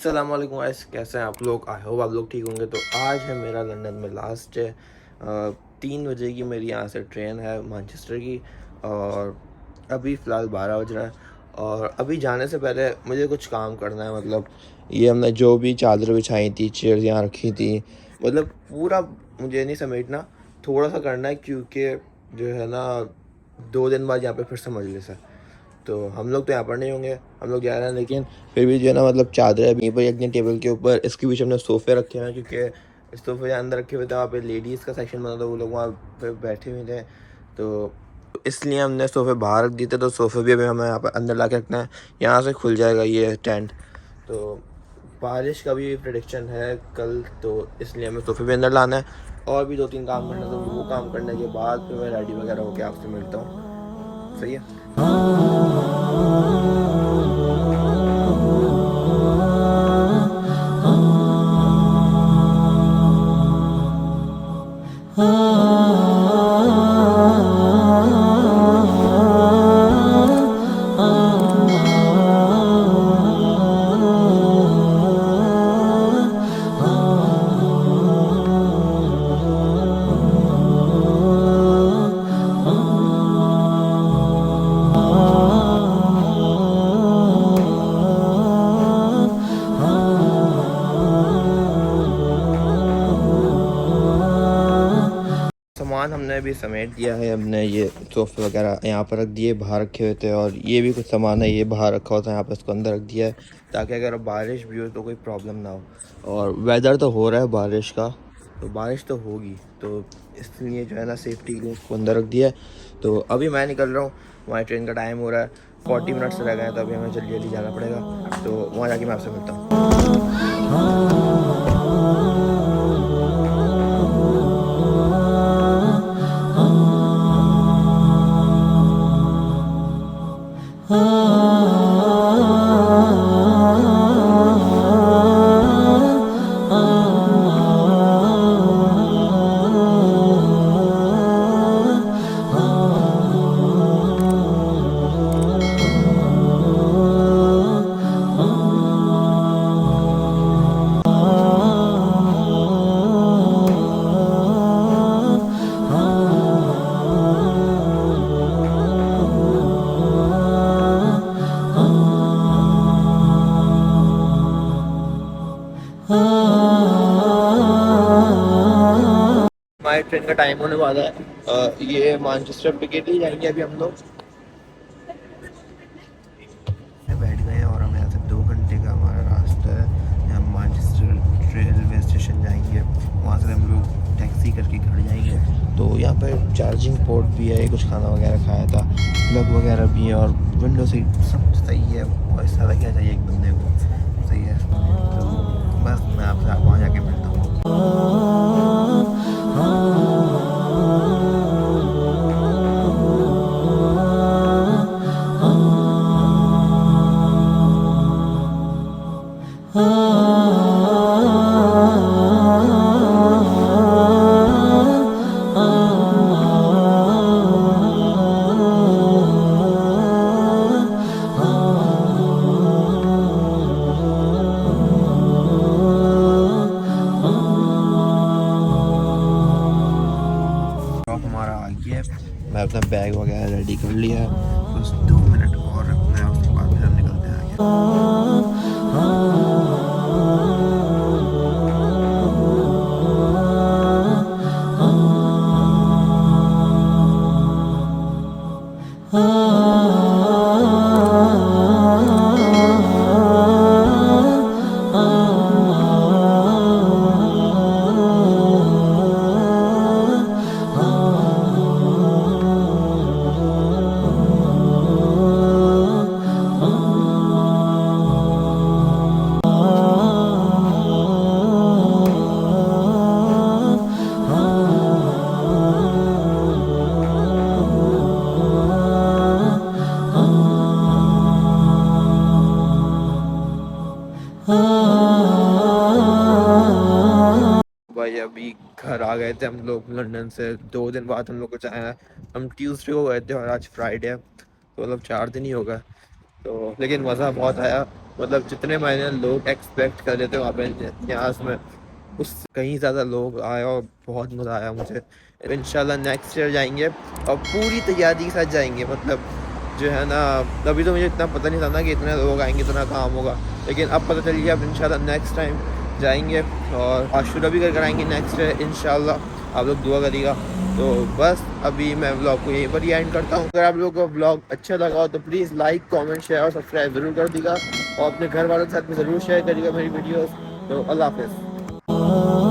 अस्सलाम वालेकुम गाइस, कैसे हैं आप लोग। आई होप आप लोग ठीक होंगे। तो आज है मेरा लंदन में लास्ट डे। 3 बजे की मेरी यहाँ से ट्रेन है मैनचेस्टर की, और अभी फ़िलहाल 12 बज रहा है। और अभी जाने से पहले मुझे कुछ काम करना है। मतलब ये हमने जो भी चादर बिछाई थी, चेयर यहाँ रखी थी, मतलब पूरा मुझे नहीं समेटना, थोड़ा सा करना है, क्योंकि जो है ना 2 दिन बाद यहाँ पे फिर से मजलिस है। तो हम लोग तो यहाँ पर नहीं होंगे, हम लोग जा रहे हैं, लेकिन फिर भी जो है ना, मतलब चादर यहीं पर एक टेबल के ऊपर, इसके बीच हमने सोफ़े रखे हैं, क्योंकि सोफ़े अंदर रखे हुए थे, वहाँ पे लेडीज़ का सेक्शन बना था, वो लोग वहाँ पे बैठे हुए थे। तो इसलिए हमने सोफ़े बाहर रख दिए थे। तो सोफ़े भी अभी हमें यहाँ पर अंदर ला के रखना है, यहाँ से खुल जाएगा ये टेंट। तो बारिश का भी प्रेडिक्शन है कल, तो इसलिए हमें सोफ़े भी अंदर लाना है, और भी 2-3 काम करना है। तो वो काम करने के बाद फिर मैं रेडी वगैरह होकर आपसे मिलता हूँ। सही है। सामान हमने अभी समेट दिया है। हमने ये सोफ़े वगैरह यहाँ पर रख दिए, बाहर रखे हुए थे, और ये भी कुछ सामान है, ये बाहर रखा हुआ था, यहाँ पर इसको अंदर रख दिया है, ताकि अगर बारिश भी हो तो कोई प्रॉब्लम ना हो। और वेदर तो हो रहा है बारिश का, तो बारिश तो होगी, तो इसलिए जो है ना सेफ्टी के लिए इसको अंदर रख दिया है। तो अभी मैं निकल रहा हूँ, हमारी ट्रेन का टाइम हो रहा है, 40 मिनट्स रह गए हैं, तो अभी हमें जल्दी जल्दी जाना पड़ेगा। तो वहाँ जाके मैं आपसे मिलता हूँ। हमारे ट्रेन का टाइम होने वाला है। ये मैनचेस्टर पिकेटी जाएंगे अभी हम लोग। बैठ गए हैं और हमें यहाँ से 2 घंटे का हमारा रास्ता है। हम मैनचेस्टर रेलवे स्टेशन जाएंगे, वहाँ से हम लोग टैक्सी करके घर जाएंगे। तो यहाँ पर चार्जिंग पोर्ट भी है, कुछ खाना वगैरह खाया था, प्लग वगैरह भी है, और विंडो सीट सब सही है। और इस तरह क्या चाहिए एक बंदे को, सही है। तो बस मैं आपसे वहाँ जाके मिलता हूँ। हमारा आ गया है, मैं अपना बैग वगैरह रेडी कर लिया है, बस 2 मिनट और रखना है, उसके बाद फिर हम निकलते हैं भाई। अभी घर आ गए थे हम लोग लंदन से, 2 दिन बाद हम लोग को जाना है। हम ट्यूसडे को गए थे और आज फ्राइडे है, तो मतलब 4 दिन ही हो गए। तो लेकिन मज़ा बहुत आया। मतलब जितने मैंने लोग एक्सपेक्ट कर रहे थे वहाँ पे इतिहास में उस कहीं ज़्यादा लोग आए और बहुत मज़ा आया मुझे। इंशाल्लाह नेक्स्ट ईयर जाएंगे और पूरी तैयारी के साथ जाएंगे। मतलब जो है ना, अभी तो मुझे इतना पता नहीं था ना कि इतने लोग आएंगे, इतना काम होगा, लेकिन अब पता चल गया। अब इंशाल्लाह नेक्स्ट टाइम जाएंगे और आशुरा भी कर आएंगे नेक्स्ट ईयर इंशाल्लाह। आप लोग दुआ करिएगा। तो बस अभी मैं व्लॉग को यहीं पर ही एंड करता हूँ। अगर आप लोगों को व्लॉग अच्छा लगा हो तो प्लीज़ लाइक, कमेंट, शेयर और सब्सक्राइब ज़रूर कर दीजिएगा और अपने घर वालों के साथ भी ज़रूर शेयर करिएगा मेरी वीडियोस। तो अल्लाह हाफ़िज़।